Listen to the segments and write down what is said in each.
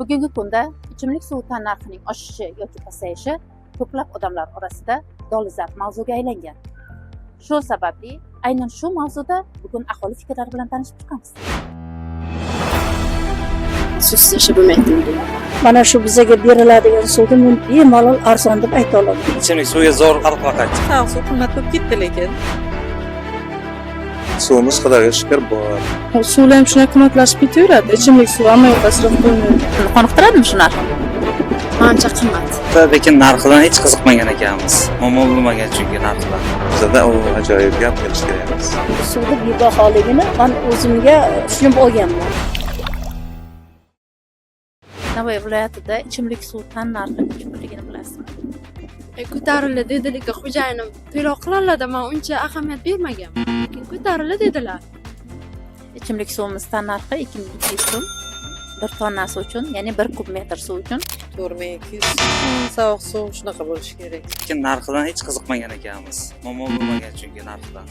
Bugungi kunda ichimlik suvi tan narxining oshishi yoki pasayishi ko'plab odamlar orasida dolzarb mavzuga aylangan. Shu sababli aynan shu mavzuda bugun aholi fikrlari bilan tanishib chiqamiz. Suvsiz yashab bo'lmaydi. Mana shu bizga beriladigan suvni men bemalol arzon deb ayta olaman. Ichimlik suvga zo'r farq qiladi. Suv qimmat bo'lib ketdi lekin. Suvimiz Xudoga shukr bor. Suvlar ham shunday qimmatlashib ketaveradi. Ichimlik suvi hamma yoqda isrof qilinadi. Qoniqtiradimi shu narx? Ancha qimmat. Lekin narxidan hech qiziqmagan ekanmiz. Muammo bo'lmagan chunki narxlar. Bizda u ajoyib gap qilish kerak emas. Suvni bebaholigini men o'zimga tushunib olganman. Navoiy viloyatida ichimlik suv tan narxi ko'pligini bilasizmi? Ko'tarildi dedilar, xo'jayinim to'lov qilinadi, men uncha ahamiyat bermaganman. Lekin ko'tarildi dedilar. Ichimlik suvimiz tan narxi 2200 so'm. 1 tonnasi uchun, ya'ni 1 kub metr suv uchun 4200. Sovuq suv shunaqa bo'lishi kerak. Lekin narxidan hech qiziqmagan ekanmiz. Muammo bo'lmagan chunki narxidan.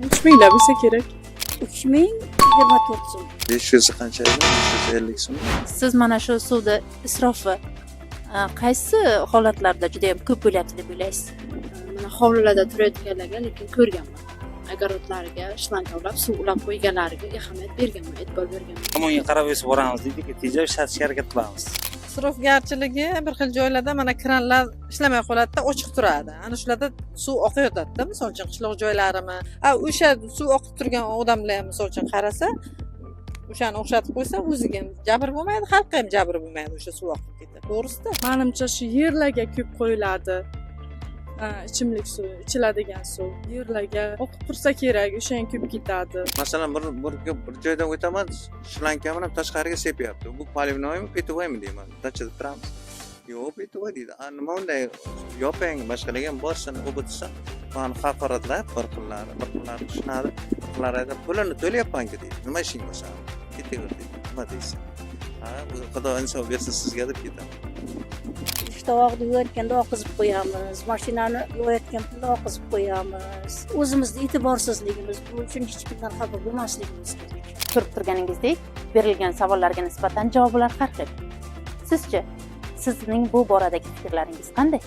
3000 lab bo'lsa kerak. 3024 so'm. 500 qancha edi? 550 so'm. siz mana shu suvni isrofi qaysi holatlarda juda ham ko'p bo'lyapti deb o'ylaysiz? Mana hovlilarda turayotganlarga lekin ko'rganman. Agarodlariga shlangovlab suv ulab qo'yganlariga ahamiyat berganman, e'tibor berganman. Tomonga qarab o'sib boramiz deydik, tejab ishlatishga harakat qilamiz. Isrofgarchiligi bir xil joylarda mana kranlar ishlamay qoladida, ochiq turadi. Ana shularda suv oqayotadi-da, misol uchun qishloq joylarimi. O'sha suv oqib turgan odamlar ham misol uchun qarasa, o'shani o'xshatib qo'ysa, o'ziga ham jabr bo'lmaydi, xalqqa ham jabr bo'lmaydi o'sha suv oqib ketadi. To'g'risi-da. Menimcha shu yerlarga ko'p qo'yiladi. Ichimlik suvi, ichiladigan suv yerlarga oqib tursa kerak, o'sha ham ko'p ketadi. Masalan, bir joydan o'taman, shlanka bilan tashqariga sepyapti. Bu poливноymi, petovoymi deyman. Tachida turamiz. Yo'q, petovoy deydi. Nima unday yoping, boshqalarga ham borsin, o'bitsa. Mani haqoratlab bir xillari tushunadi. Ular aytadi, pulini to'layapman-ku deydi. Nima ishing bo'lsa, ketaver deydi. Nima deysiz? Xudo insof bersin sizga deb ketaman. Tovoqni yuvayotganda oqizib qo'yamiz, mashinani yuvayotganda oqizib qo'yamiz. O'zimizning e'tiborsizligimiz, bu uchun hech kimdan xafa bo'lmasligimiz kerak. Ko'rib turganingizdek, berilgan savollarga nisbatan javoblar har xil. Sizchi, sizning bu boradagi fikrlaringiz qanday?